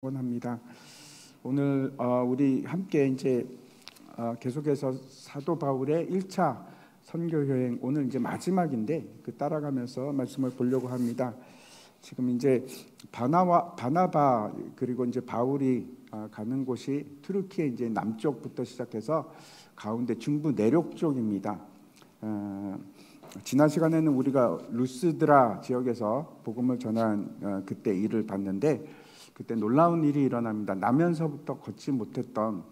원합니다. 오늘 우리 함께 이제 계속해서 사도 바울의 1차 선교 여행, 오늘 이제 마지막인데 그 따라가면서 말씀을 보려고 합니다. 지금 이제 바나바 그리고 이제 바울이 가는 곳이 투르키의 이제 남쪽부터 시작해서 가운데 중부 내륙 쪽입니다. 지난 시간에는 우리가 루스드라 지역에서 복음을 전한 그때 일을 봤는데, 그때 놀라운 일이 일어납니다. 나면서부터 걷지 못했던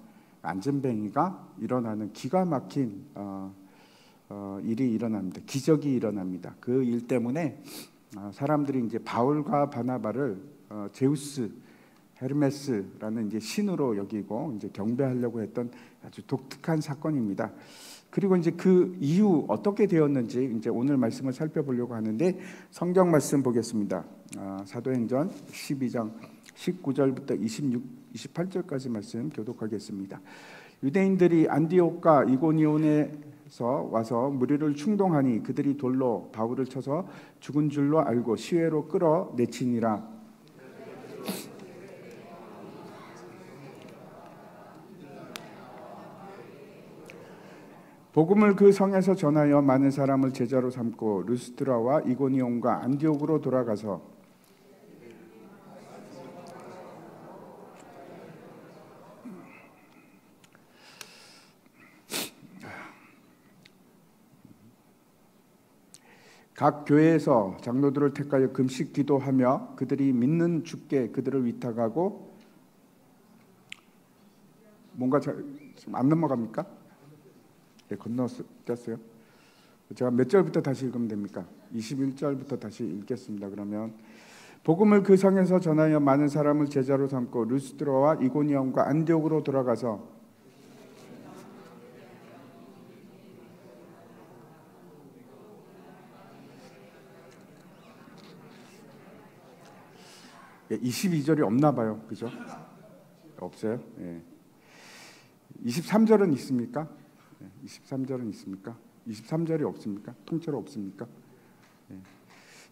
안전뱅이가 일어나는 기가 막힌 일이 일어납니다. 기적이 일어납니다. 그 일 때문에 사람들이 이제 바울과 바나바를 제우스, 헤르메스라는 이제 신으로 여기고 이제 경배하려고 했던 아주 독특한 사건입니다. 그리고 이제 그 이후 어떻게 되었는지 이제 오늘 말씀을 살펴보려고 하는데, 성경 말씀 보겠습니다. 사도행전 12장 19절부터 28절까지 말씀 교독하겠습니다. 유대인들이 안디옥과 이고니온에서 와서 무리를 충동하니 그들이 돌로 바울을 쳐서 죽은 줄로 알고 시외로 끌어내치니라. 복음을 그 성에서 전하여 많은 사람을 제자로 삼고 루스드라와 이고니온과 안디옥으로 돌아가서 각 교회에서 장로들을 택하여 금식 기도하며 그들이 믿는 주께 그들을 위탁하고, 뭔가 지금 안 넘어갑니까? 네, 건너뛰었어요. 제가 몇 절부터 다시 읽으면 됩니까? 21절부터 다시 읽겠습니다. 그러면 복음을 그 성에서 전하여 많은 사람을 제자로 삼고 루스드라와 이고니온과 안디옥으로 돌아가서 예, 22절이 없나 봐요. 그죠? 없어요? 예. 23절은 있습니까? 23절은 있습니까? 23절이 없습니까? 통째로 없습니까? 예.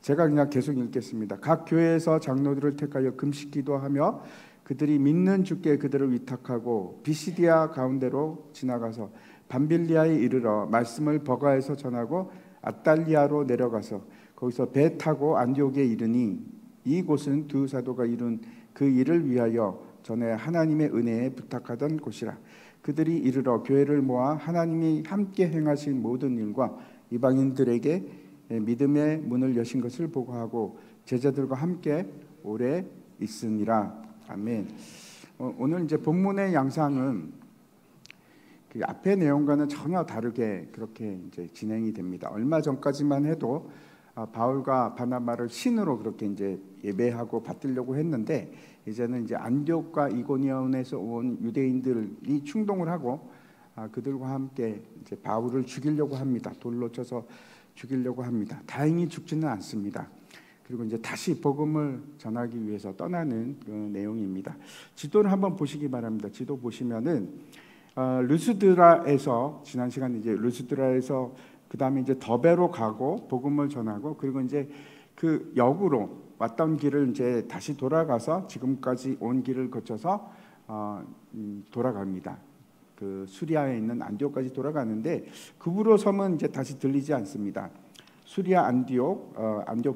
제가 그냥 계속 읽겠습니다. 각 교회에서 장로들을 택하여 금식 기도하며 그들이 믿는 주께 그들을 위탁하고 비시디아 가운데로 지나가서 밤빌리아에 이르러 말씀을 버가에서 전하고 아달리아로 내려가서 거기서 배 타고 안디옥에 이르니, 이곳은 두 사도가 이룬 그 일을 위하여 전에 하나님의 은혜에 부탁하던 곳이라. 그들이 이르러 교회를 모아 하나님이 함께 행하신 모든 일과 이방인들에게 믿음의 문을 여신 것을 보고하고 제자들과 함께 오래 있으니라. 아멘. 오늘 이제 본문의 양상은 그 앞의 내용과는 전혀 다르게 그렇게 이제 진행이 됩니다. 얼마 전까지만 해도 바울과 바나바를 신으로 그렇게 이제 예배하고 받들려고 했는데, 이제는 이제 안디옥과 이고니온에서 온 유대인들이 충동을 하고 그들과 함께 이제 바울을 죽이려고 합니다. 돌로 쳐서 죽이려고 합니다. 다행히 죽지는 않습니다. 그리고 이제 다시 복음을 전하기 위해서 떠나는 그 내용입니다. 지도를 한번 보시기 바랍니다. 지도 보시면은 루스드라에서, 지난 시간에 이제 루스드라에서 그 다음에 이제 더베로 가고 복음을 전하고, 그리고 이제 그 역으로 왔던 길을 이제 다시 돌아가서 지금까지 온 길을 거쳐서 돌아갑니다. 그 수리아에 있는 안디옥까지 돌아가는데, 급으로 섬은 이제 다시 들리지 않습니다. 수리아 안디옥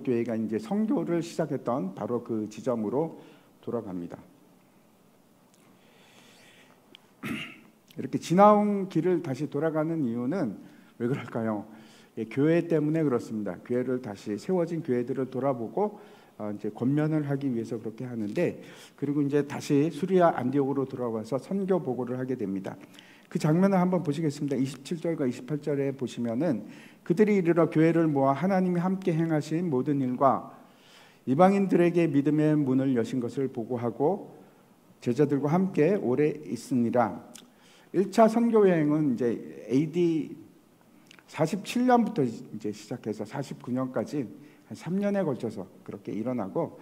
교회가 이제 선교를 시작했던 바로 그 지점으로 돌아갑니다. 이렇게 지나온 길을 다시 돌아가는 이유는 왜 그럴까요? 예, 교회 때문에 그렇습니다. 교회를 다시, 세워진 교회들을 돌아보고 이제 권면을 하기 위해서 그렇게 하는데, 그리고 이제 다시 수리아 안디옥으로 돌아와서 선교 보고를 하게 됩니다. 그 장면을 한번 보시겠습니다. 27절과 28절에 보시면은 그들이 이르러 교회를 모아 하나님이 함께 행하신 모든 일과 이방인들에게 믿음의 문을 여신 것을 보고하고 제자들과 함께 오래 있으니라. 1차 선교 여행은 이제 AD 47년부터 이제 시작해서 49년까지 한 3년에 걸쳐서 그렇게 일어나고,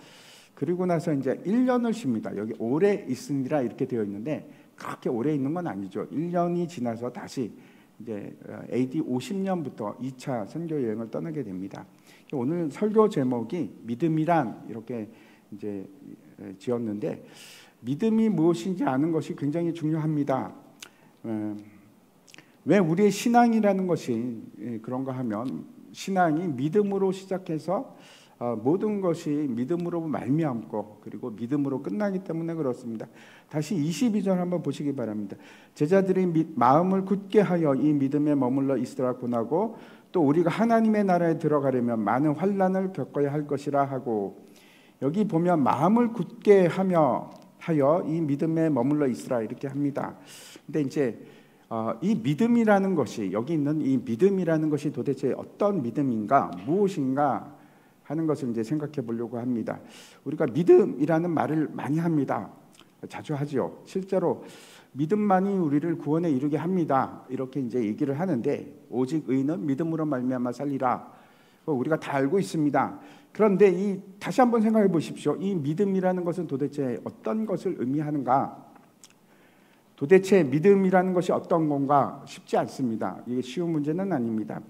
그리고 나서 이제 1년을 쉽니다. 여기 오래 있으니라 이렇게 되어 있는데 그렇게 오래 있는 건 아니죠. 1년이 지나서 다시 이제 AD 50년부터 2차 선교 여행을 떠나게 됩니다. 오늘 설교 제목이 믿음이란 이렇게 이제 지었는데, 믿음이 무엇인지 아는 것이 굉장히 중요합니다. 왜 우리의 신앙이라는 것이 그런가 하면 신앙이 믿음으로 시작해서 모든 것이 믿음으로 말미암고 그리고 믿음으로 끝나기 때문에 그렇습니다. 다시 22절 한번 보시기 바랍니다. 제자들이 마음을 굳게 하여 이 믿음에 머물러 있으라 권하고 또 우리가 하나님의 나라에 들어가려면 많은 환난을 겪어야 할 것이라 하고, 여기 보면 마음을 굳게 하여 이 믿음에 머물러 있으라 이렇게 합니다. 근데 이제 이 믿음이라는 것이, 여기 있는 이 믿음이라는 것이 도대체 어떤 믿음인가, 무엇인가 하는 것을 이제 생각해 보려고 합니다. 우리가 믿음이라는 말을 많이 합니다. 자주 하죠. 실제로 믿음만이 우리를 구원에 이르게 합니다. 이렇게 이제 얘기를 하는데, 오직 의인은 믿음으로 말미암아 살리라. 우리가 다 알고 있습니다. 그런데 다시 한번 생각해 보십시오. 이 믿음이라는 것은 도대체 어떤 것을 의미하는가? 도대체 믿음이라는 것이 어떤 건가 쉽지 않습니다. 이게 쉬운 문제는 아닙니다.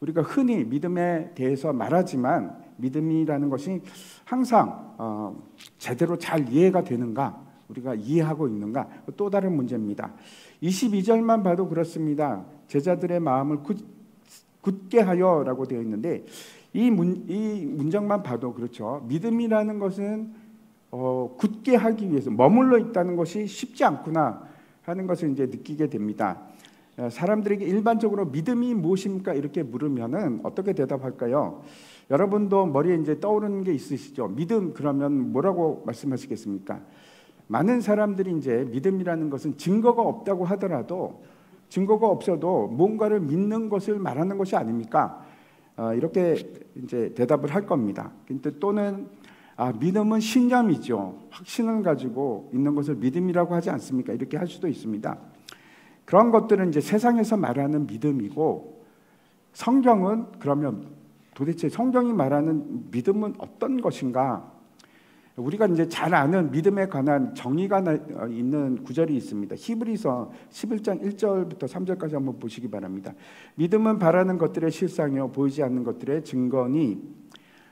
우리가 흔히 믿음에 대해서 말하지만 믿음이라는 것이 항상 제대로 잘 이해가 되는가, 우리가 이해하고 있는가, 또 다른 문제입니다. 22절만 봐도 그렇습니다. 제자들의 마음을 굳게 하여라고 되어 있는데 이 문장만 봐도 그렇죠. 믿음이라는 것은 굳게 하기 위해서 머물러 있다는 것이 쉽지 않구나 하는 것을 이제 느끼게 됩니다. 사람들에게 일반적으로 믿음이 무엇입니까? 이렇게 물으면은 어떻게 대답할까요? 여러분도 머리에 이제 떠오르는 게 있으시죠? 믿음 그러면 뭐라고 말씀하시겠습니까? 많은 사람들이 이제 믿음이라는 것은 증거가 없다고 하더라도, 증거가 없어도 뭔가를 믿는 것을 말하는 것이 아닙니까? 이렇게 이제 대답을 할 겁니다. 또는 믿음은 신념이죠. 확신을 가지고 있는 것을 믿음이라고 하지 않습니까? 이렇게 할 수도 있습니다. 그런 것들은 이제 세상에서 말하는 믿음이고, 성경은 그러면 도대체 성경이 말하는 믿음은 어떤 것인가? 우리가 이제 잘 아는 믿음에 관한 정의가 있는 구절이 있습니다. 히브리서 11장 1절부터 3절까지 한번 보시기 바랍니다. 믿음은 바라는 것들의 실상이요 보이지 않는 것들의 증거니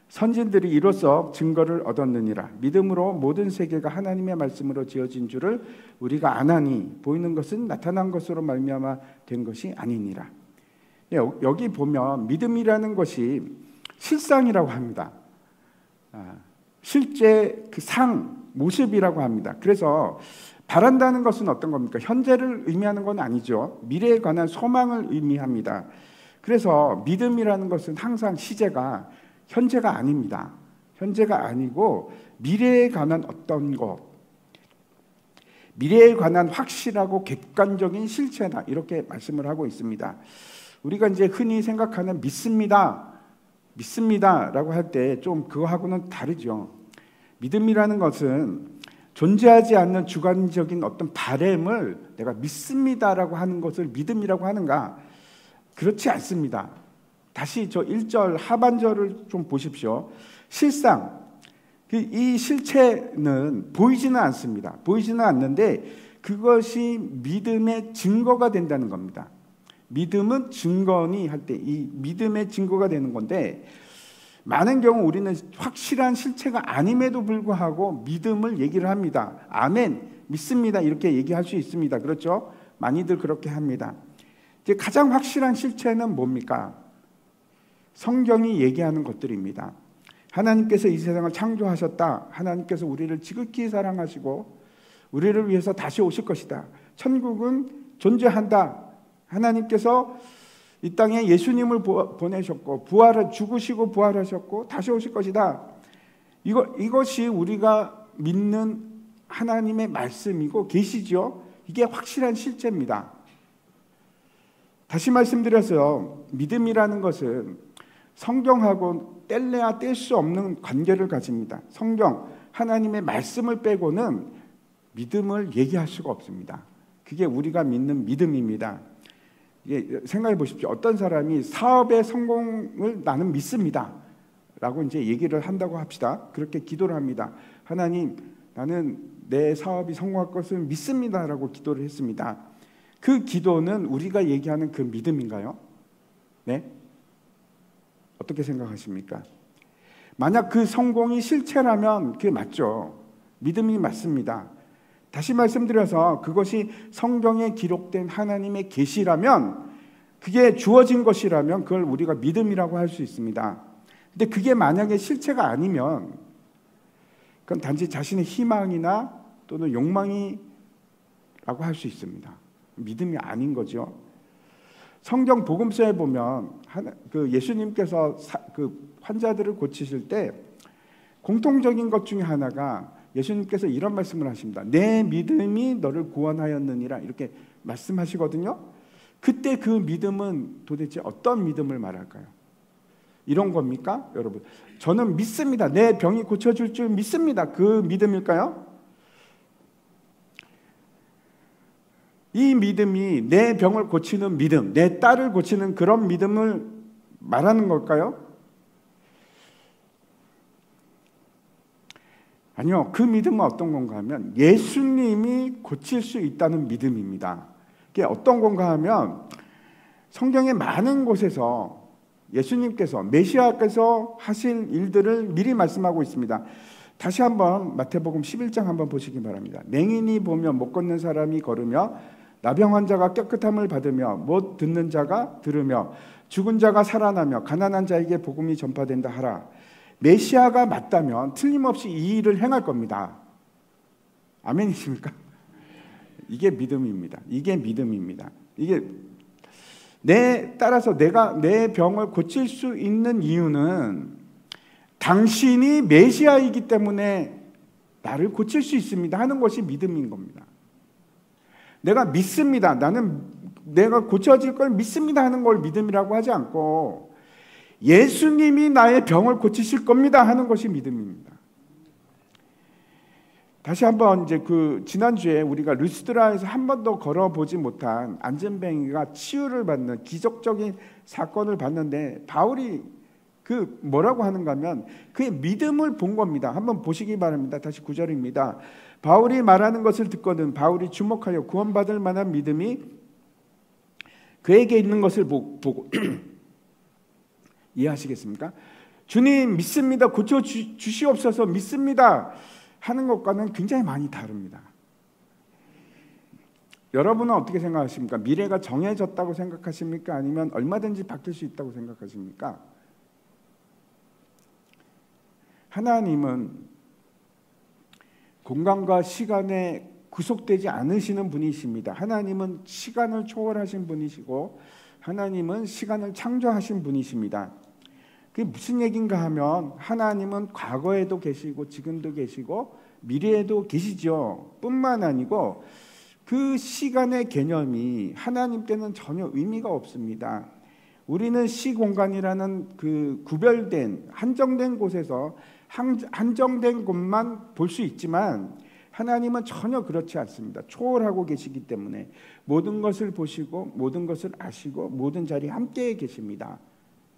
선진들이 이로써 증거를 얻었느니라. 믿음으로 모든 세계가 하나님의 말씀으로 지어진 줄을 우리가 아나니 보이는 것은 나타난 것으로 말미암아 된 것이 아니니라. 여기 보면 믿음이라는 것이 실상이라고 합니다. 실제 그 모습이라고 합니다. 그래서 바란다는 것은 어떤 겁니까? 현재를 의미하는 건 아니죠. 미래에 관한 소망을 의미합니다. 그래서 믿음이라는 것은 항상 시제가 현재가 아닙니다. 현재가 아니고 미래에 관한 어떤 것, 미래에 관한 확실하고 객관적인 실체다, 이렇게 말씀을 하고 있습니다. 우리가 이제 흔히 생각하는 믿습니다라고 할 때 좀 그거하고는 다르죠. 믿음이라는 것은 존재하지 않는 주관적인 어떤 바램을 내가 믿습니다라고 하는 것을 믿음이라고 하는가? 그렇지 않습니다. 다시 저 1절 하반절을 좀 보십시오. 실상, 이 실체는 보이지는 않습니다. 보이지는 않는데 그것이 믿음의 증거가 된다는 겁니다. 믿음은 증거니 할 때 이 믿음의 증거가 되는 건데, 많은 경우 우리는 확실한 실체가 아님에도 불구하고 믿음을 얘기를 합니다. 아멘, 믿습니다, 이렇게 얘기할 수 있습니다. 그렇죠? 많이들 그렇게 합니다. 이제 가장 확실한 실체는 뭡니까? 성경이 얘기하는 것들입니다. 하나님께서 이 세상을 창조하셨다. 하나님께서 우리를 지극히 사랑하시고 우리를 위해서 다시 오실 것이다. 천국은 존재한다. 하나님께서 이 땅에 예수님을 보내셨고 죽으시고 부활하셨고 다시 오실 것이다. 이것이 우리가 믿는 하나님의 말씀이고 계시죠. 이게 확실한 실체입니다. 다시 말씀드려서요, 믿음이라는 것은 성경하고 뗄래야 뗄 수 없는 관계를 가집니다. 성경, 하나님의 말씀을 빼고는 믿음을 얘기할 수가 없습니다. 그게 우리가 믿는 믿음입니다. 생각해 보십시오. 어떤 사람이 사업의 성공을 나는 믿습니다 라고 이제 얘기를 한다고 합시다. 그렇게 기도를 합니다. 하나님, 나는 내 사업이 성공할 것을 믿습니다 라고 기도를 했습니다. 그 기도는 우리가 얘기하는 그 믿음인가요? 네? 어떻게 생각하십니까? 만약 그 성공이 실체라면 그게 맞죠. 믿음이 맞습니다. 다시 말씀드려서 그것이 성경에 기록된 하나님의 계시라면, 그게 주어진 것이라면 그걸 우리가 믿음이라고 할 수 있습니다. 근데 그게 만약에 실체가 아니면 그건 단지 자신의 희망이나 또는 욕망이라고 할 수 있습니다. 믿음이 아닌 거죠. 성경 복음서에 보면 예수님께서 환자들을 고치실 때 공통적인 것 중에 하나가 예수님께서 이런 말씀을 하십니다. 내 믿음이 너를 구원하였느니라, 이렇게 말씀하시거든요. 그때 그 믿음은 도대체 어떤 믿음을 말할까요? 이런 겁니까? 여러분, 저는 믿습니다. 내 병이 고쳐질 줄 믿습니다. 그 믿음일까요? 이 믿음이 내 병을 고치는 믿음, 내 딸을 고치는 그런 믿음을 말하는 걸까요? 아니요. 그 믿음은 어떤 건가 하면 예수님이 고칠 수 있다는 믿음입니다. 그게 어떤 건가 하면 성경의 많은 곳에서 예수님께서, 메시아께서 하실 일들을 미리 말씀하고 있습니다. 다시 한번 마태복음 11장 한번 보시기 바랍니다. 맹인이 보며 못 걷는 사람이 걸으며, 나병 환자가 깨끗함을 받으며, 못 듣는 자가 들으며, 죽은 자가 살아나며, 가난한 자에게 복음이 전파된다 하라. 메시아가 맞다면 틀림없이 이 일을 행할 겁니다. 아멘이십니까? 이게 믿음입니다. 이게 믿음입니다. 이게 따라서 내가 내 병을 고칠 수 있는 이유는 당신이 메시아이기 때문에 나를 고칠 수 있습니다 하는 것이 믿음인 겁니다. 내가 믿습니다. 나는 내가 고쳐질 걸 믿습니다 하는 걸 믿음이라고 하지 않고 예수님이 나의 병을 고치실 겁니다 하는 것이 믿음입니다. 다시 한번 지난주에 우리가 루스드라에서 한 번도 걸어보지 못한 안전뱅이가 치유를 받는 기적적인 사건을 봤는데, 바울이 뭐라고 하는가 하면 그의 믿음을 본 겁니다. 한번 보시기 바랍니다. 다시 9절입니다. 바울이 말하는 것을 듣거든 바울이 주목하여 구원받을 만한 믿음이 그에게 있는 것을 보고 이해하시겠습니까? 주님 믿습니다. 고쳐주시옵소서 믿습니다 하는 것과는 굉장히 많이 다릅니다. 여러분은 어떻게 생각하십니까? 미래가 정해졌다고 생각하십니까? 아니면 얼마든지 바뀔 수 있다고 생각하십니까? 하나님은 공간과 시간에 구속되지 않으시는 분이십니다. 하나님은 시간을 초월하신 분이시고 하나님은 시간을 창조하신 분이십니다. 그게 무슨 얘기인가 하면 하나님은 과거에도 계시고 지금도 계시고 미래에도 계시죠. 뿐만 아니고 그 시간의 개념이 하나님께는 전혀 의미가 없습니다. 우리는 시공간이라는 그 구별된 한정된 곳에서 한정된 곳만 볼 수 있지만 하나님은 전혀 그렇지 않습니다. 초월하고 계시기 때문에 모든 것을 보시고 모든 것을 아시고 모든 자리에 함께 계십니다.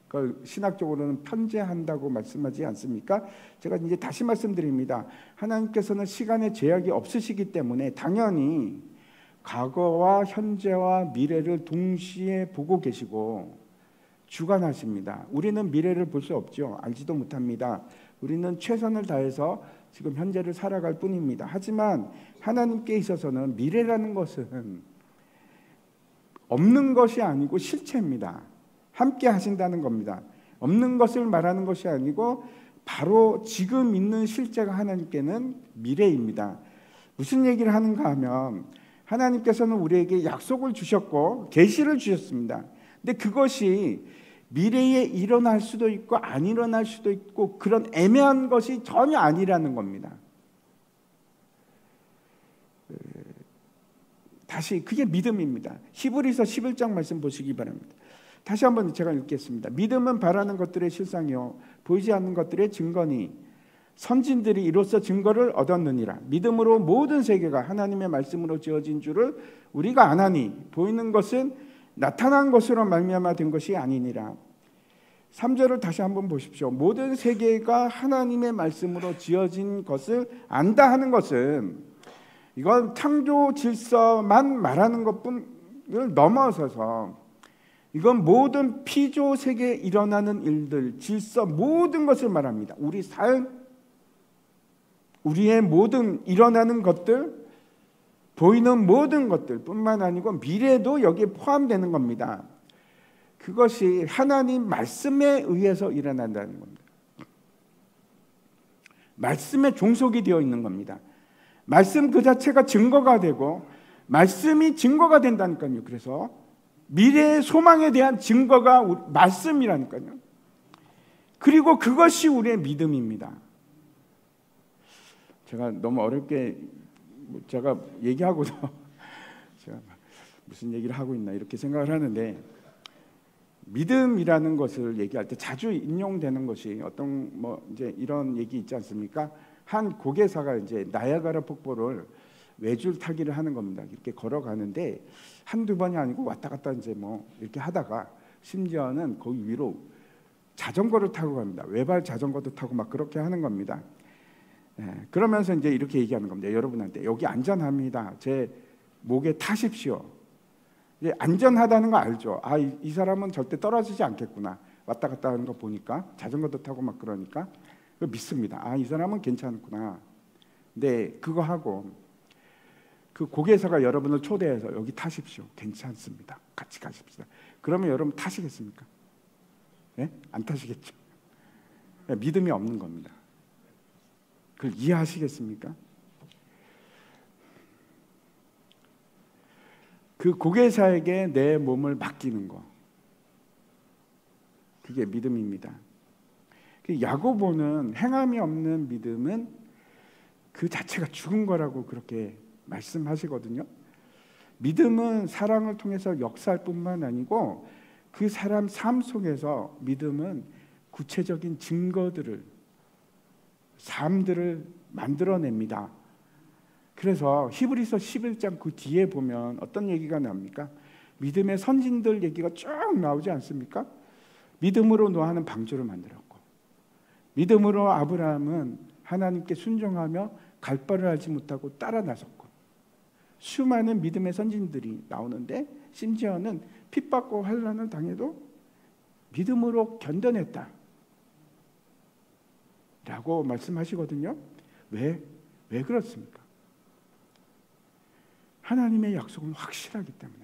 그걸 신학적으로는 편재한다고 말씀하지 않습니까? 제가 이제 다시 말씀드립니다. 하나님께서는 시간에 제약이 없으시기 때문에 당연히 과거와 현재와 미래를 동시에 보고 계시고 주관하십니다. 우리는 미래를 볼 수 없죠. 알지도 못합니다. 우리는 최선을 다해서 지금 현재를 살아갈 뿐입니다. 하지만 하나님께 있어서는 미래라는 것은 없는 것이 아니고 실체입니다. 함께 하신다는 겁니다. 없는 것을 말하는 것이 아니고 바로 지금 있는 실제가 하나님께는 미래입니다. 무슨 얘기를 하는가 하면 하나님께서는 우리에게 약속을 주셨고 계시를 주셨습니다. 근데 그것이 미래에 일어날 수도 있고 안 일어날 수도 있고 그런 애매한 것이 전혀 아니라는 겁니다. 다시 그게 믿음입니다. 히브리서 11장 말씀 보시기 바랍니다. 다시 한번 제가 읽겠습니다. 믿음은 바라는 것들의 실상이요 보이지 않는 것들의 증거니 선진들이 이로써 증거를 얻었느니라. 믿음으로 모든 세계가 하나님의 말씀으로 지어진 줄을 우리가 아나니 보이는 것은 나타난 것으로 말미암아 된 것이 아니니라. 3절을 다시 한번 보십시오. 모든 세계가 하나님의 말씀으로 지어진 것을 안다 하는 것은 이건 창조 질서만 말하는 것뿐을 넘어서서 이건 모든 피조 세계에 일어나는 일들, 질서 모든 것을 말합니다. 우리 삶, 우리의 모든 일어나는 것들 보이는 모든 것들뿐만 아니고 미래도 여기에 포함되는 겁니다. 그것이 하나님 말씀에 의해서 일어난다는 겁니다. 말씀에 종속이 되어 있는 겁니다. 말씀 그 자체가 증거가 되고 말씀이 증거가 된다니까요. 그래서 미래의 소망에 대한 증거가 말씀이라니까요. 그리고 그것이 우리의 믿음입니다. 제가 너무 어렵게 제가 얘기하고도 제가 무슨 얘기를 하고 있나 이렇게 생각을 하는데, 믿음이라는 것을 얘기할 때 자주 인용되는 것이 어떤 이제 이런 얘기 있지 않습니까? 한 고개사가 이제 나야가라 폭포를 외줄 타기를 하는 겁니다. 이렇게 걸어가는데 한두 번이 아니고 왔다 갔다 이제 이렇게 하다가 심지어는 거기 위로 자전거를 타고 갑니다. 외발 자전거도 타고 막 그렇게 하는 겁니다. 그러면서 이제 이렇게 얘기하는 겁니다. 여러분한테 여기 안전합니다. 제 목에 타십시오. 이제 안전하다는 거 알죠? 이 사람은 절대 떨어지지 않겠구나. 왔다 갔다 하는 거 보니까 자전거도 타고 막 그러니까 믿습니다. 이 사람은 괜찮구나. 근데 그거 하고 그 고개사가 여러분을 초대해서 여기 타십시오. 괜찮습니다. 같이 가십시다. 그러면 여러분 타시겠습니까? 네? 안 타시겠죠? 믿음이 없는 겁니다. 그걸 이해하시겠습니까? 그 고개사에게 내 몸을 맡기는 거, 그게 믿음입니다. 야고보는 행함이 없는 믿음은 그 자체가 죽은 거라고 그렇게 말씀하시거든요. 믿음은 사랑을 통해서 역사할 뿐만 아니고 그 사람 삶 속에서 믿음은 구체적인 증거들을, 삶들을 만들어냅니다. 그래서 히브리서 11장 그 뒤에 보면 어떤 얘기가 나옵니까? 믿음의 선진들 얘기가 쭉 나오지 않습니까? 믿음으로 노아는 방주를 만들었고, 믿음으로 아브라함은 하나님께 순종하며 갈 바를 알지 못하고 따라 나섰고, 수많은 믿음의 선진들이 나오는데 심지어는 핍받고 환난을 당해도 믿음으로 견뎌냈다 라고 말씀하시거든요. 왜 그렇습니까? 하나님의 약속은 확실하기 때문에.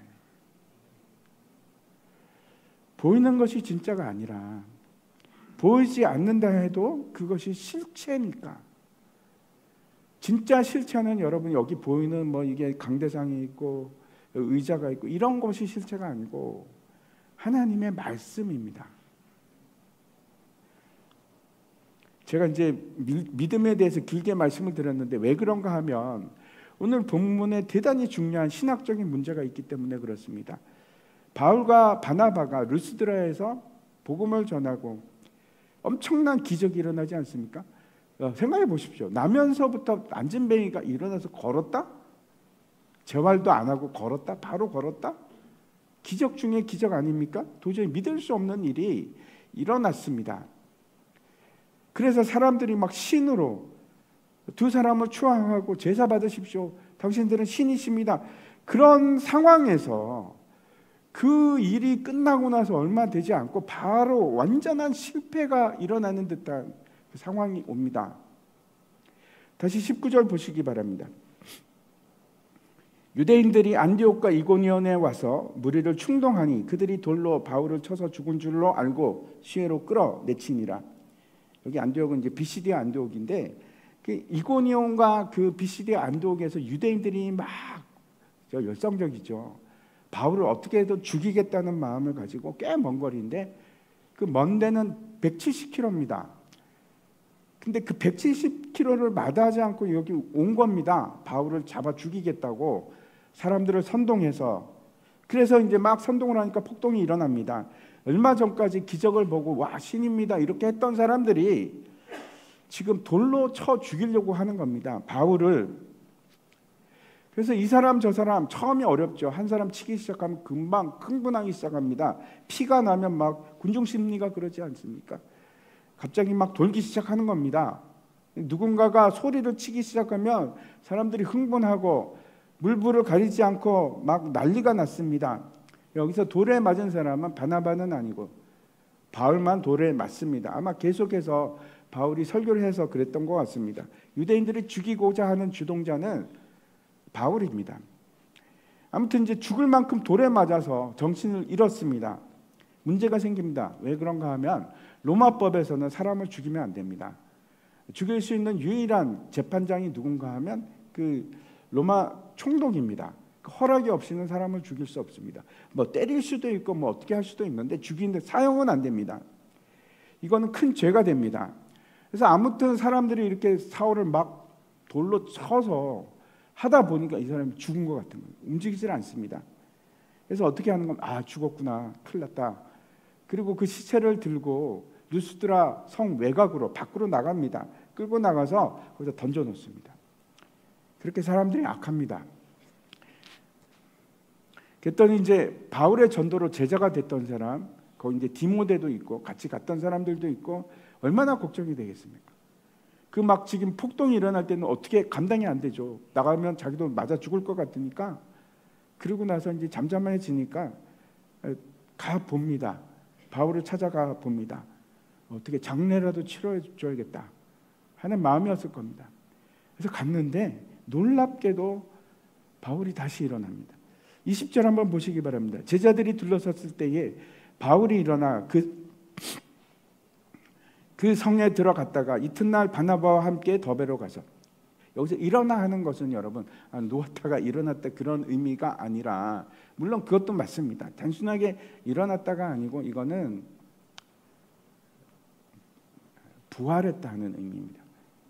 보이는 것이 진짜가 아니라 보이지 않는다 해도 그것이 실체니까. 진짜 실체는 여러분 여기 보이는 이게 강대상이 있고 의자가 있고 이런 것이 실체가 아니고 하나님의 말씀입니다. 제가 이제 믿음에 대해서 길게 말씀을 드렸는데 왜 그런가 하면 오늘 본문에 대단히 중요한 신학적인 문제가 있기 때문에 그렇습니다. 바울과 바나바가 루스드라에서 복음을 전하고 엄청난 기적이 일어나지 않습니까? 생각해 보십시오. 나면서부터 안진뱅이가 일어나서 걸었다? 재활도 안 하고 걸었다? 바로 걸었다? 기적 중에 기적 아닙니까? 도저히 믿을 수 없는 일이 일어났습니다. 그래서 사람들이 막 신으로 두 사람을 추앙하고 제사 받으십시오. 당신들은 신이십니다. 그런 상황에서 그 일이 끝나고 나서 얼마 되지 않고 바로 완전한 실패가 일어나는 듯한 그 상황이 옵니다. 다시 19절 보시기 바랍니다. 유대인들이 안디옥과 이고니온에 와서 무리를 충동하니 그들이 돌로 바울을 쳐서 죽은 줄로 알고 시외로 끌어내치니라. 여기 안디옥은 이제 BCD 안디옥인데 그 이고니온과 그 BCD 안디옥에서 유대인들이 막 열성적이죠. 바울을 어떻게 해도 죽이겠다는 마음을 가지고 꽤 먼 거리인데 그 먼 데는 170km입니다. 근데 그 170km를 마다하지 않고 여기 온 겁니다. 바울을 잡아 죽이겠다고 사람들을 선동해서. 그래서 이제 막 선동을 하니까 폭동이 일어납니다. 얼마 전까지 기적을 보고 와 신입니다 이렇게 했던 사람들이 지금 돌로 쳐 죽이려고 하는 겁니다, 바울을. 그래서 이 사람 저 사람 처음이 어렵죠. 한 사람 치기 시작하면 금방 흥분하기 시작합니다. 피가 나면 막 군중심리가 그러지 않습니까? 갑자기 막 돌기 시작하는 겁니다. 누군가가 소리를 치기 시작하면 사람들이 흥분하고 물불을 가리지 않고 막 난리가 났습니다. 여기서 돌에 맞은 사람은 바나바는 아니고 바울만 돌에 맞습니다. 아마 계속해서 바울이 설교를 해서 그랬던 것 같습니다. 유대인들이 죽이고자 하는 주동자는 바울입니다. 아무튼 이제 죽을 만큼 돌에 맞아서 정신을 잃었습니다. 문제가 생깁니다. 왜 그런가 하면 로마법에서는 사람을 죽이면 안 됩니다. 죽일 수 있는 유일한 재판장이 누군가 하면 그 로마 총독입니다. 그 허락이 없이는 사람을 죽일 수 없습니다. 뭐 때릴 수도 있고 뭐 어떻게 할 수도 있는데 죽이는데 사형은 안 됩니다. 이거는 큰 죄가 됩니다. 그래서 아무튼 사람들이 이렇게 사울을 막 돌로 쳐서 하다 보니까 이 사람이 죽은 것 같은 거예요. 움직이질 않습니다. 그래서 어떻게 하는 건 죽었구나, 큰일 났다. 그리고 그 시체를 들고 루스드라 성 외곽으로 밖으로 나갑니다. 끌고 나가서 거기서 던져놓습니다. 그렇게 사람들이 악합니다. 그랬더니 이제 바울의 전도로 제자가 됐던 사람, 거기 이제 디모데도 있고 같이 갔던 사람들도 있고 얼마나 걱정이 되겠습니까? 그 막 지금 폭동이 일어날 때는 어떻게 감당이 안 되죠. 나가면 자기도 맞아 죽을 것 같으니까. 그러고 나서 이제 잠잠해지니까 가 봅니다. 바울을 찾아가 봅니다. 어떻게 장례라도 치러해 줘야겠다 하는 마음이었을 겁니다. 그래서 갔는데 놀랍게도 바울이 다시 일어납니다. 20절 한번 보시기 바랍니다. 제자들이 둘러섰을 때에 바울이 일어나 그 성에 들어갔다가 이튿날 바나바와 함께 더베로 가서, 여기서 일어나 하는 것은 여러분 누웠다가 일어났다 그런 의미가 아니라, 물론 그것도 맞습니다. 단순하게 일어났다가 아니고 이거는 부활했다는 의미입니다.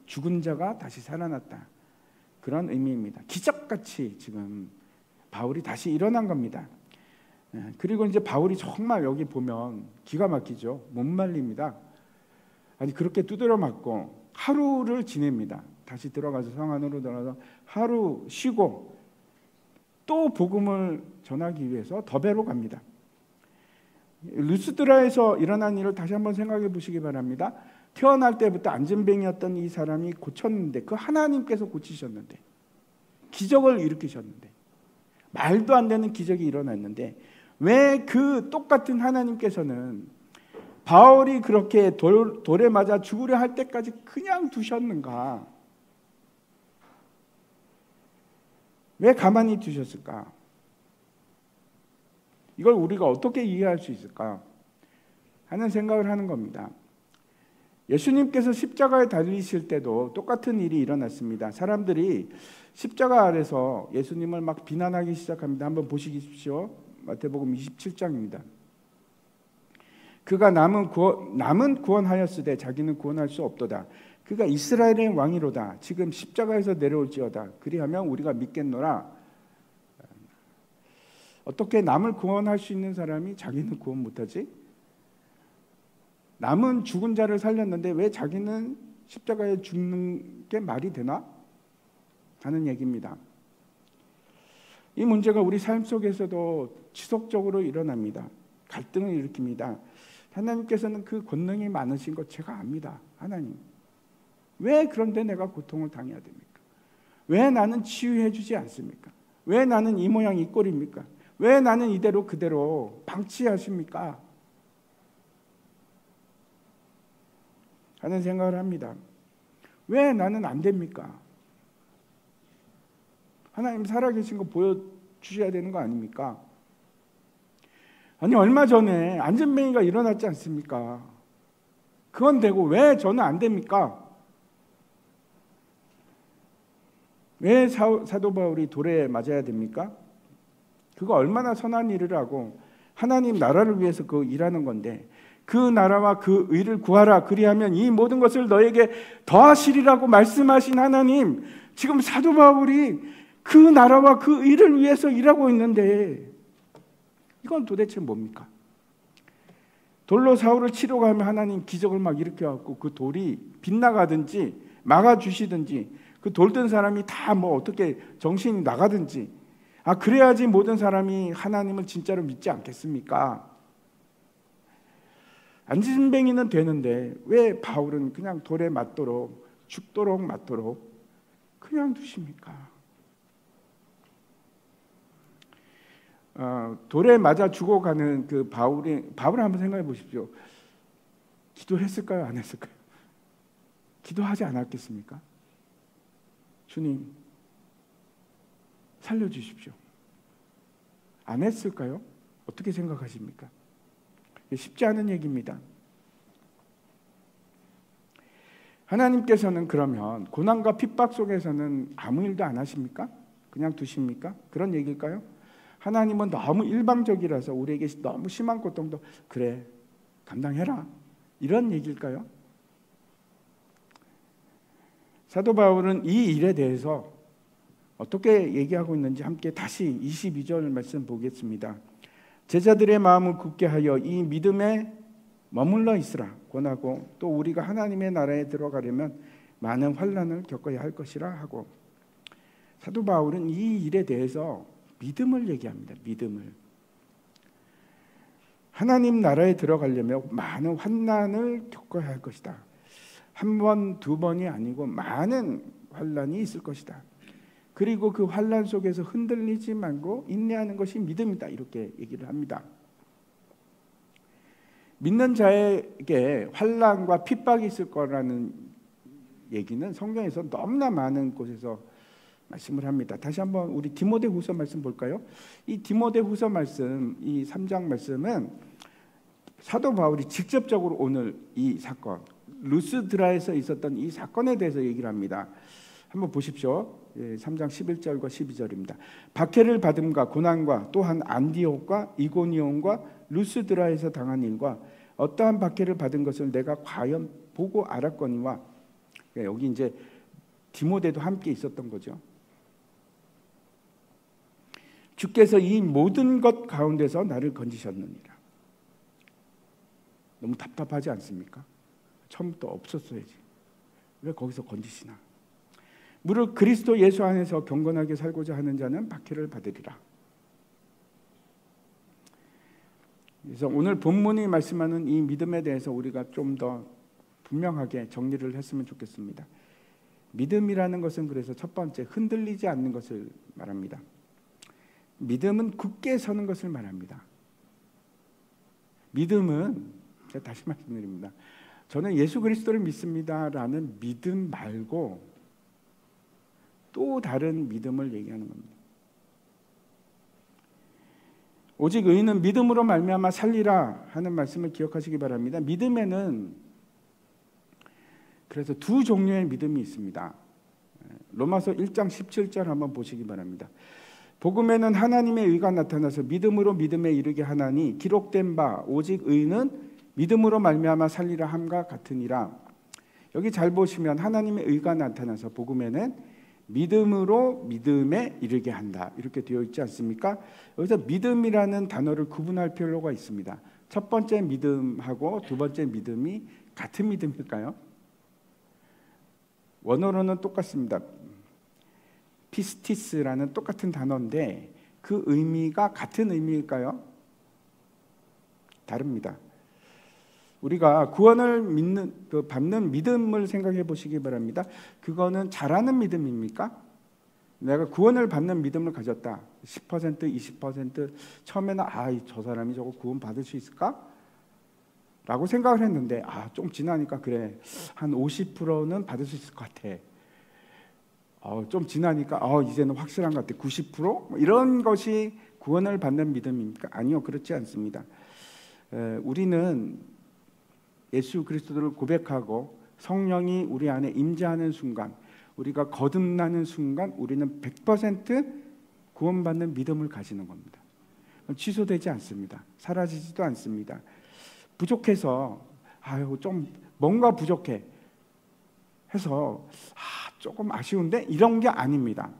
죽은 자가 다시 살아났다 그런 의미입니다. 기적같이 지금 바울이 다시 일어난 겁니다. 그리고 이제 바울이 정말 여기 보면 기가 막히죠. 못 말립니다. 아니 그렇게 두드려 맞고 하루를 지냅니다. 다시 들어가서 성 안으로 들어가서 하루 쉬고 또 복음을 전하기 위해서 더베로 갑니다. 루스드라에서 일어난 일을 다시 한번 생각해 보시기 바랍니다. 태어날 때부터 안전뱅이였던 이 사람이 고쳤는데, 그 하나님께서 고치셨는데, 기적을 일으키셨는데, 말도 안 되는 기적이 일어났는데 왜 그 똑같은 하나님께서는 바울이 그렇게 돌에 맞아 죽으려 할 때까지 그냥 두셨는가? 왜 가만히 두셨을까? 이걸 우리가 어떻게 이해할 수 있을까 하는 생각을 하는 겁니다. 예수님께서 십자가에 달리실 때도 똑같은 일이 일어났습니다. 사람들이 십자가 아래서 예수님을 막 비난하기 시작합니다. 한번 보시십시오. 마태복음 27장입니다. 그가 남은 구원하였으되 자기는 구원할 수 없도다. 그가 이스라엘의 왕이로다. 지금 십자가에서 내려올지어다. 그리하면 우리가 믿겠노라. 어떻게 남을 구원할 수 있는 사람이 자기는 구원 못하지? 남은 죽은 자를 살렸는데 왜 자기는 십자가에 죽는 게 말이 되나? 하는 얘기입니다. 이 문제가 우리 삶 속에서도 지속적으로 일어납니다. 갈등을 일으킵니다. 하나님께서는 그 권능이 많으신 것 제가 압니다. 하나님, 왜 그런데 내가 고통을 당해야 됩니까? 왜 나는 치유해 주지 않습니까? 왜 나는 이 모양 이 꼴입니까? 왜 나는 이대로 그대로 방치하십니까? 하는 생각을 합니다. 왜 나는 안 됩니까? 하나님 살아계신 거 보여주셔야 되는 거 아닙니까? 아니 얼마 전에 안전뱅이가 일어났지 않습니까? 그건 되고 왜 저는 안 됩니까? 왜 사도 바울이 돌에 맞아야 됩니까? 그거 얼마나 선한 일을 하고 하나님 나라를 위해서 그 일하는 건데, 그 나라와 그 의를 구하라. 그리하면 이 모든 것을 너에게 더하시리라고 말씀하신 하나님, 지금 사도 바울이 그 나라와 그 의를 위해서 일하고 있는데 이건 도대체 뭡니까? 돌로 사울을 치러 가면 하나님 기적을 막 일으켜갖고 그 돌이 빗나가든지 막아주시든지, 그 돌던 사람이 다 뭐 어떻게 정신이 나가든지, 그래야지 모든 사람이 하나님을 진짜로 믿지 않겠습니까? 안진뱅이는 되는데 왜 바울은 그냥 돌에 맞도록 죽도록 맞도록 그냥 두십니까? 돌에 맞아 죽어가는 그 바울을 한번 생각해 보십시오. 기도했을까요? 안 했을까요? 기도하지 않았겠습니까? 주님, 살려주십시오. 안 했을까요? 어떻게 생각하십니까? 쉽지 않은 얘기입니다. 하나님께서는 그러면 고난과 핍박 속에서는 아무 일도 안 하십니까? 그냥 두십니까? 그런 얘기일까요? 하나님은 너무 일방적이라서 우리에게 너무 심한 고통도 그래 감당해라 이런 얘기일까요? 사도 바울은 이 일에 대해서 어떻게 얘기하고 있는지 함께 다시 22절 말씀 보겠습니다. 제자들의 마음을 굳게 하여 이 믿음에 머물러 있으라 권하고 또 우리가 하나님의 나라에 들어가려면 많은 환난을 겪어야 할 것이라 하고, 사도 바울은 이 일에 대해서 믿음을 얘기합니다. 믿음을. 하나님 나라에 들어가려면 많은 환난을 겪어야 할 것이다. 한 번, 두 번이 아니고 많은 환난이 있을 것이다. 그리고 그 환난 속에서 흔들리지 말고 인내하는 것이 믿음이다. 이렇게 얘기를 합니다. 믿는 자에게 환난과 핍박이 있을 거라는 얘기는 성경에서 너무나 많은 곳에서 말씀을 합니다. 다시 한번 우리 디모데후서 말씀 볼까요? 이 디모데후서 말씀, 이 3장 말씀은 사도 바울이 직접적으로 오늘 이 사건, 루스드라에서 있었던 이 사건에 대해서 얘기를 합니다. 한번 보십시오. 3장 11절과 12절입니다. 박해를 받음과 고난과 또한 안디옥과 이고니온과 루스드라에서 당한 일과 어떠한 박해를 받은 것을 내가 과연 보고 알았거니와, 여기 이제 디모데도 함께 있었던 거죠. 주께서 이 모든 것 가운데서 나를 건지셨느니라. 너무 답답하지 않습니까? 처음부터 없었어야지. 왜 거기서 건지시나? 무릇 그리스도 예수 안에서 경건하게 살고자 하는 자는 박해를 받으리라. 그래서 오늘 본문이 말씀하는 이 믿음에 대해서 우리가 좀 더 분명하게 정리를 했으면 좋겠습니다. 믿음이라는 것은 그래서 첫 번째 흔들리지 않는 것을 말합니다. 믿음은 굳게 서는 것을 말합니다. 믿음은, 제가 다시 말씀드립니다. 저는 예수 그리스도를 믿습니다라는 믿음 말고 또 다른 믿음을 얘기하는 겁니다. 오직 의인은 믿음으로 말미암아 살리라 하는 말씀을 기억하시기 바랍니다. 믿음에는 그래서 두 종류의 믿음이 있습니다. 로마서 1장 17절 한번 보시기 바랍니다. 복음에는 하나님의 의가 나타나서 믿음으로 믿음에 이르게 하나니 기록된 바 오직 의인은 믿음으로 말미암아 살리라 함과 같으니라. 여기 잘 보시면 하나님의 의가 나타나서 복음에는 믿음으로 믿음에 이르게 한다 이렇게 되어 있지 않습니까? 여기서 믿음이라는 단어를 구분할 필요가 있습니다. 첫 번째 믿음하고 두 번째 믿음이 같은 믿음일까요? 원어로는 똑같습니다. 피스티스라는 똑같은 단어인데 그 의미가 같은 의미일까요? 다릅니다. 우리가 구원을 받는 믿음을 생각해 보시기 바랍니다. 그거는 잘하는 믿음입니까? 내가 구원을 받는 믿음을 가졌다. 10%, 20% 처음에는 저 사람이 저거 구원 받을 수 있을까? 라고 생각을 했는데 좀 지나니까 그래 한 50%는 받을 수 있을 것 같아. 좀 지나니까 이제는 확실한 것 같아. 90%? 이런 것이 구원을 받는 믿음입니까? 아니요, 그렇지 않습니다. 우리는 예수 그리스도를 고백하고 성령이 우리 안에 임재하는 순간, 우리가 거듭나는 순간 우리는 100% 구원받는 믿음을 가지는 겁니다. 취소되지 않습니다. 사라지지도 않습니다. 부족해서 좀 뭔가 부족해 해서 조금 아쉬운데 이런 게 아닙니다.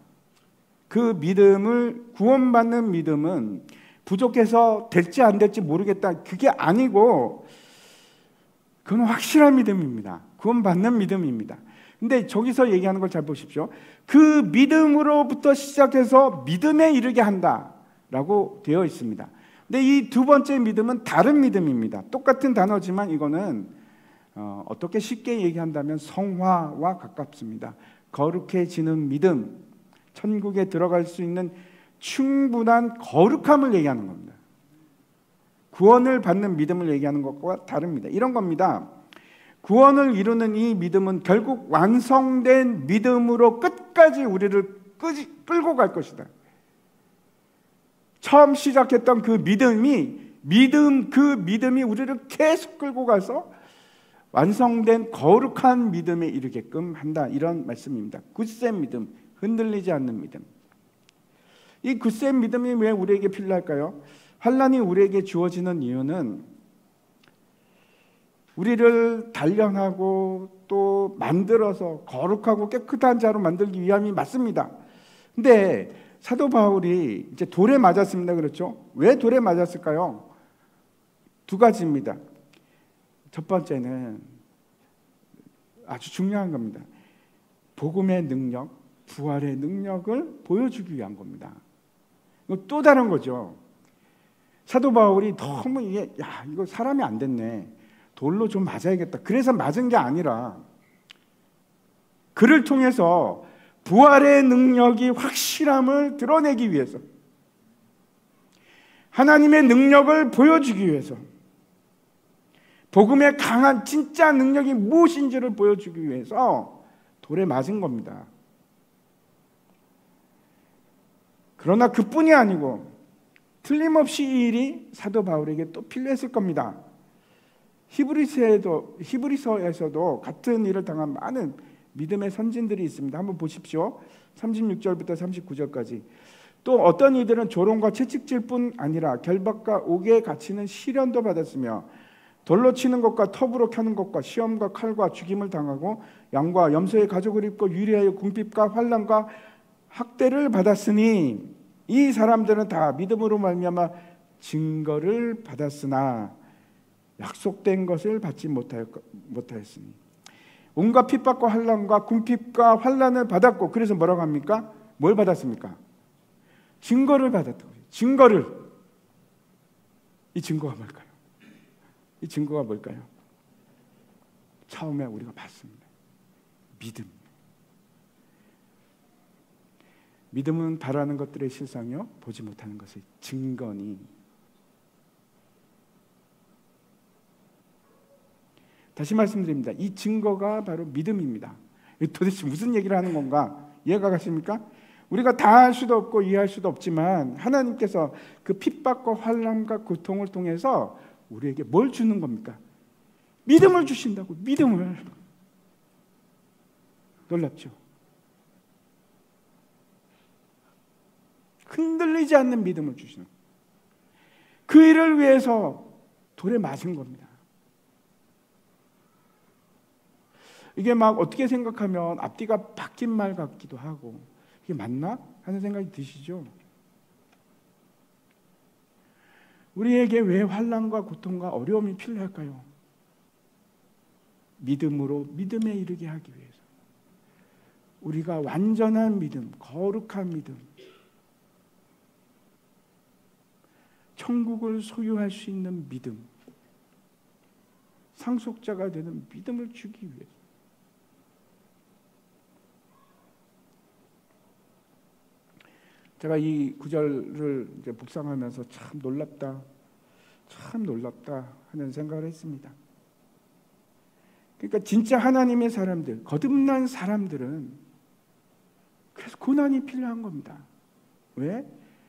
그 믿음을, 구원받는 믿음은 부족해서 될지 안 될지 모르겠다 그게 아니고 그건 확실한 믿음입니다. 구원받는 믿음입니다. 근데 저기서 얘기하는 걸 잘 보십시오. 그 믿음으로부터 시작해서 믿음에 이르게 한다라고 되어 있습니다. 근데 이 두 번째 믿음은 다른 믿음입니다. 똑같은 단어지만 이거는 어떻게 쉽게 얘기한다면 성화와 가깝습니다. 거룩해지는 믿음, 천국에 들어갈 수 있는 충분한 거룩함을 얘기하는 겁니다. 구원을 받는 믿음을 얘기하는 것과 다릅니다. 이런 겁니다. 구원을 이루는 이 믿음은 결국 완성된 믿음으로 끝까지 우리를 끌고 갈 것이다. 처음 시작했던 그 믿음이 우리를 계속 끌고 가서 완성된 거룩한 믿음에 이르게끔 한다, 이런 말씀입니다. 굳센 믿음, 흔들리지 않는 믿음. 이 굳센 믿음이 왜 우리에게 필요할까요? 환난이 우리에게 주어지는 이유는 우리를 단련하고 또 만들어서 거룩하고 깨끗한 자로 만들기 위함이 맞습니다. 근데 사도 바울이 이제 돌에 맞았습니다. 그렇죠? 왜 돌에 맞았을까요? 두 가지입니다. 첫 번째는 아주 중요한 겁니다. 복음의 능력, 부활의 능력을 보여주기 위한 겁니다. 이거 또 다른 거죠. 사도 바울이 너무 이거 사람이 안 됐네, 돌로 좀 맞아야겠다, 그래서 맞은 게 아니라 그를 통해서 부활의 능력이 확실함을 드러내기 위해서, 하나님의 능력을 보여주기 위해서, 복음의 강한 진짜 능력이 무엇인지를 보여주기 위해서 돌에 맞은 겁니다. 그러나 그뿐이 아니고 틀림없이 이 일이 사도 바울에게 또 필요했을 겁니다. 히브리서에서도 같은 일을 당한 많은 믿음의 선진들이 있습니다. 한번 보십시오. 36절부터 39절까지. 또 어떤 이들은 조롱과 채찍질 뿐 아니라 결박과 옥에 갇히는 시련도 받았으며 돌로 치는 것과 톱으로 켜는 것과 시험과 칼과 죽임을 당하고 양과 염소의 가죽을 입고 유리하여 궁핍과 환난과 학대를 받았으니 이 사람들은 다 믿음으로 말미암아 증거를 받았으나 약속된 것을 받지 못하였으니 온갖 핍박과 환난과 궁핍과 환난을 받았고, 그래서 뭐라고 합니까? 뭘 받았습니까? 증거를 받았다고요. 증거를. 이 증거가 뭘까요? 이 증거가 뭘까요? 처음에 우리가 봤습니다. 믿음. 믿음은 바라는 것들의 실상이요 보지 못하는 것의 증거니. 다시 말씀드립니다. 이 증거가 바로 믿음입니다. 도대체 무슨 얘기를 하는 건가? 이해가 가십니까? 우리가 다 할 수도 없고 이해할 수도 없지만 하나님께서 그 핍박과 환난과 고통을 통해서 우리에게 뭘 주는 겁니까? 믿음을 주신다고. 믿음을. 놀랍죠? 흔들리지 않는 믿음을 주시는, 그 일을 위해서 돌에 맞은 겁니다. 이게 막 어떻게 생각하면 앞뒤가 바뀐 말 같기도 하고, 이게 맞나? 하는 생각이 드시죠? 우리에게 왜 환난과 고통과 어려움이 필요할까요? 믿음으로 믿음에 이르게 하기 위해서. 우리가 완전한 믿음, 거룩한 믿음, 천국을 소유할 수 있는 믿음, 상속자가 되는 믿음을 주기 위해서. 제가 이 구절을 이제 묵상하면서 참 놀랍다 하는 생각을 했습니다. 그러니까 진짜 하나님의 사람들, 거듭난 사람들은 그래서 고난이 필요한 겁니다. 왜?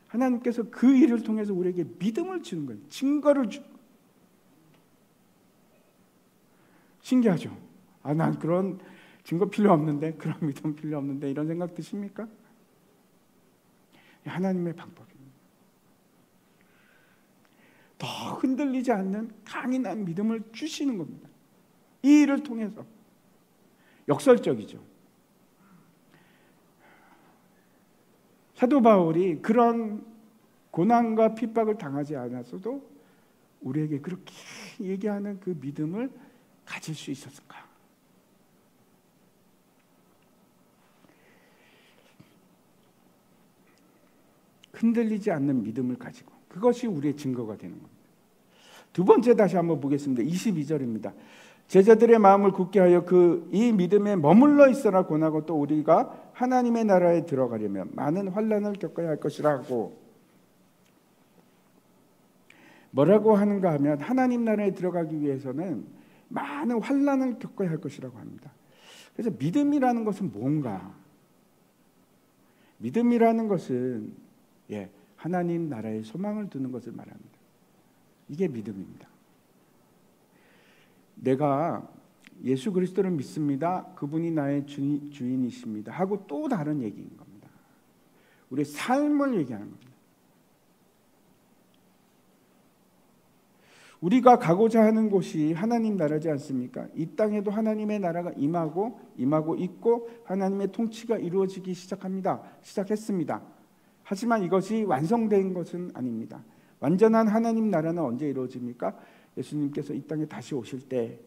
하나님께서 그 일을 통해서 우리에게 믿음을 주는 거예요. 증거를 주는 거예요. 신기하죠? 난 그런 증거 필요 없는데, 그런 믿음 필요 없는데, 이런 생각 드십니까? 하나님의 방법입니다. 더 흔들리지 않는 강인한 믿음을 주시는 겁니다. 이 일을 통해서. 역설적이죠. 사도 바울이 그런 고난과 핍박을 당하지 않았어도 우리에게 그렇게 얘기하는 그 믿음을 가질 수 있었을까? 흔들리지 않는 믿음을 가지고, 그것이 우리의 증거가 되는 겁니다. 두 번째 다시 한번 보겠습니다. 22절입니다. 제자들의 마음을 굳게 하여 이 믿음에 머물러 있으라 권하고, 또 우리가 하나님의 나라에 들어가려면 많은 환난을 겪어야 할 것이라고. 뭐라고 하는가 하면, 하나님 나라에 들어가기 위해서는 많은 환난을 겪어야 할 것이라고 합니다. 그래서 믿음이라는 것은 뭔가? 믿음이라는 것은 하나님 나라에 소망을 두는 것을 말합니다. 이게 믿음입니다. 내가 예수 그리스도를 믿습니다. 그분이 나의 주인이십니다. 하고 또 다른 얘기인 겁니다. 우리의 삶을 얘기하는 겁니다. 우리가 가고자 하는 곳이 하나님 나라지 않습니까? 이 땅에도 하나님의 나라가 임하고 있고 하나님의 통치가 이루어지기 시작했습니다. 하지만 이것이 완성된 것은 아닙니다. 완전한 하나님 나라는 언제 이루어집니까? 예수님께서 이 땅에 다시 오실 때,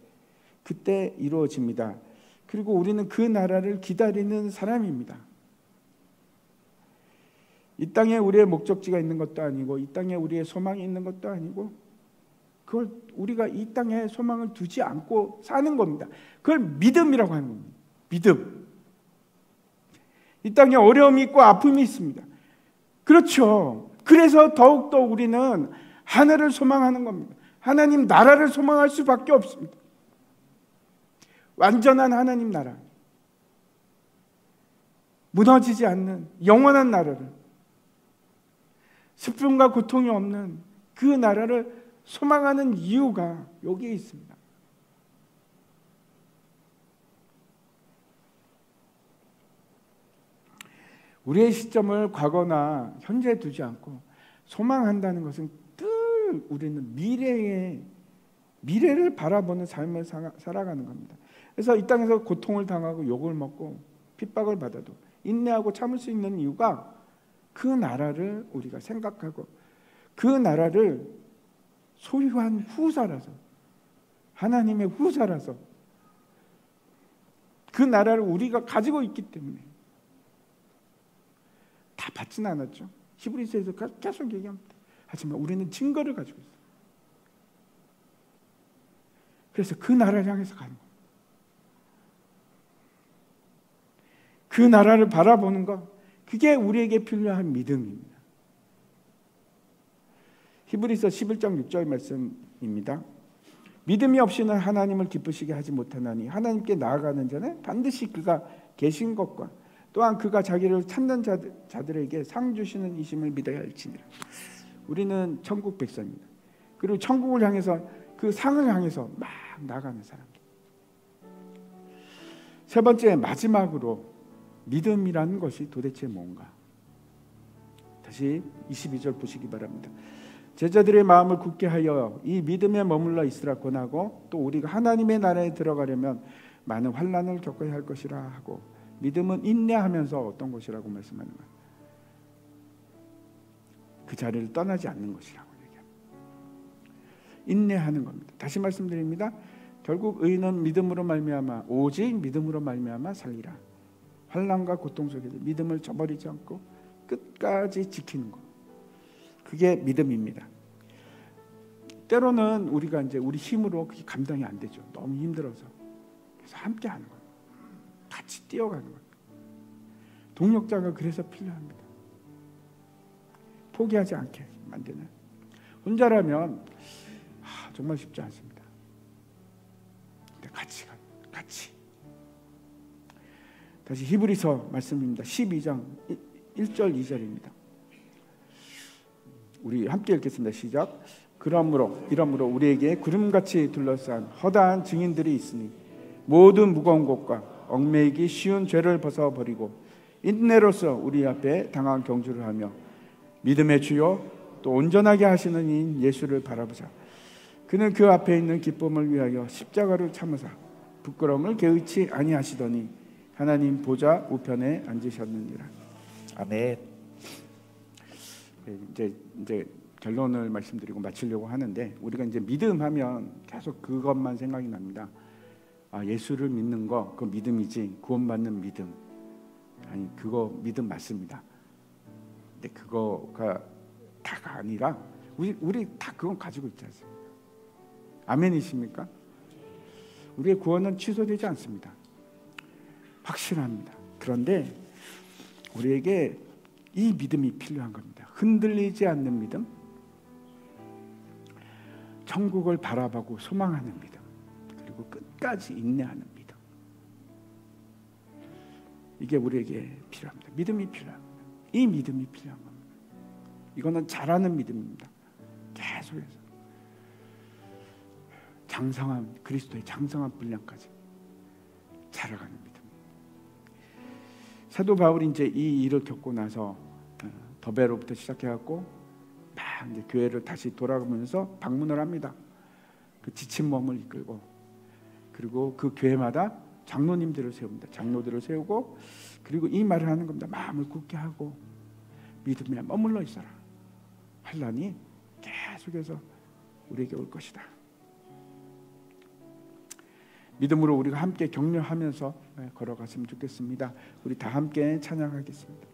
그때 이루어집니다. 그리고 우리는 그 나라를 기다리는 사람입니다. 이 땅에 우리의 목적지가 있는 것도 아니고 이 땅에 우리의 소망이 있는 것도 아니고 그걸 우리가 이 땅에 소망을 두지 않고 사는 겁니다. 그걸 믿음이라고 하는 겁니다. 믿음. 이 땅에 어려움이 있고 아픔이 있습니다. 그렇죠. 그래서 더욱더 우리는 하늘을 소망하는 겁니다. 하나님 나라를 소망할 수밖에 없습니다. 완전한 하나님 나라, 무너지지 않는 영원한 나라를, 슬픔과 고통이 없는 그 나라를 소망하는 이유가 여기에 있습니다. 우리의 시점을 과거나 현재에 두지 않고 소망한다는 것은 늘 우리는 미래를 바라보는 삶을 살아가는 겁니다. 그래서 이 땅에서 고통을 당하고 욕을 먹고 핍박을 받아도 인내하고 참을 수 있는 이유가 그 나라를 우리가 생각하고 그 나라를 소유한 후사라서, 하나님의 후사라서, 그 나라를 우리가 가지고 있기 때문에. 다 받지는 않았죠. 히브리서에서 계속 얘기합니다. 하지만 우리는 증거를 가지고 있어요. 그래서 그 나라를 향해서 가는 거예요. 그 나라를 바라보는 것, 그게 우리에게 필요한 믿음입니다. 히브리서 11장 6절 말씀입니다. 믿음이 없이는 하나님을 기쁘시게 하지 못하나니 하나님께 나아가는 자는 반드시 그가 계신 것과 또한 그가 자기를 찾는 자들에게 상 주시는 이심을 믿어야 할지니라. 우리는 천국 백성입니다. 그리고 천국을 향해서, 그 상을 향해서 막 나가는 사람들. 세 번째, 마지막으로 믿음이라는 것이 도대체 뭔가? 다시 22절 보시기 바랍니다. 제자들의 마음을 굳게 하여 이 믿음에 머물러 있으라 권하고, 또 우리가 하나님의 나라에 들어가려면 많은 환난을 겪어야 할 것이라 하고, 믿음은 인내하면서 어떤 것이라고 말씀하는 거예요? 그 자리를 떠나지 않는 것이라고 얘기합니다. 인내하는 겁니다. 다시 말씀드립니다. 결국 의인은 믿음으로 말미암아, 오직 믿음으로 말미암아 살리라. 환난과 고통 속에서 믿음을 저버리지 않고 끝까지 지키는 것, 그게 믿음입니다. 때로는 우리가 이제 우리 힘으로 그게 감당이 안 되죠. 너무 힘들어서. 그래서 함께 하는 거예요. 같이 뛰어가는 거예요. 동력자가 그래서 필요합니다. 포기하지 않게 만드는. 혼자라면 정말 쉽지 않습니다. 근데 같이. 다시 히브리서 말씀입니다. 12장 1절 2절입니다. 우리 함께 읽겠습니다. 시작. 이러므로 우리에게 구름같이 둘러싼 허다한 증인들이 있으니 모든 무거운 것과 얽매이기 쉬운 죄를 벗어버리고 인내로서 우리 앞에 당한 경주를 하며 믿음의 주요 또 온전하게 하시는 이인 예수를 바라보자. 그는 그 앞에 있는 기쁨을 위하여 십자가를 참으사 부끄러움을 개의치 아니하시더니 하나님 보좌 우편에 앉으셨느니라. 아멘. 이제 결론을 말씀드리고 마치려고 하는데, 우리가 이제 믿음하면 계속 그것만 생각이 납니다. 예수를 믿는 거, 그거 믿음이지, 구원받는 믿음. 아니, 그거 믿음 맞습니다. 근데 그거가 다가 아니라 우리 다 그건 가지고 있지 않습니까? 아멘이십니까? 우리의 구원은 취소되지 않습니다. 확실합니다. 그런데 우리에게 이 믿음이 필요한 겁니다. 흔들리지 않는 믿음, 천국을 바라보고 소망하는 믿음, 그리고 끝까지 인내하는 믿음. 이게 우리에게 필요합니다. 믿음이 필요합니다. 이 믿음이 필요한 겁니다. 이거는 잘하는 믿음입니다. 계속해서 장성한 그리스도의 장성한 분량까지 자라가는 믿음. 사도 바울이 이제 이 일을 겪고 나서 더베로부터 시작해갖고 막 이제 교회를 다시 돌아가면서 방문을 합니다. 그 지친 몸을 이끌고, 그리고 그 교회마다 장로님들을 세웁니다. 장로들을 세우고, 그리고 이 말을 하는 겁니다. 마음을 굳게 하고 믿음에 머물러 있어라. 환난이 계속해서 우리에게 올 것이다. 믿음으로 우리가 함께 격려하면서 걸어갔으면 좋겠습니다. 우리 다 함께 찬양하겠습니다.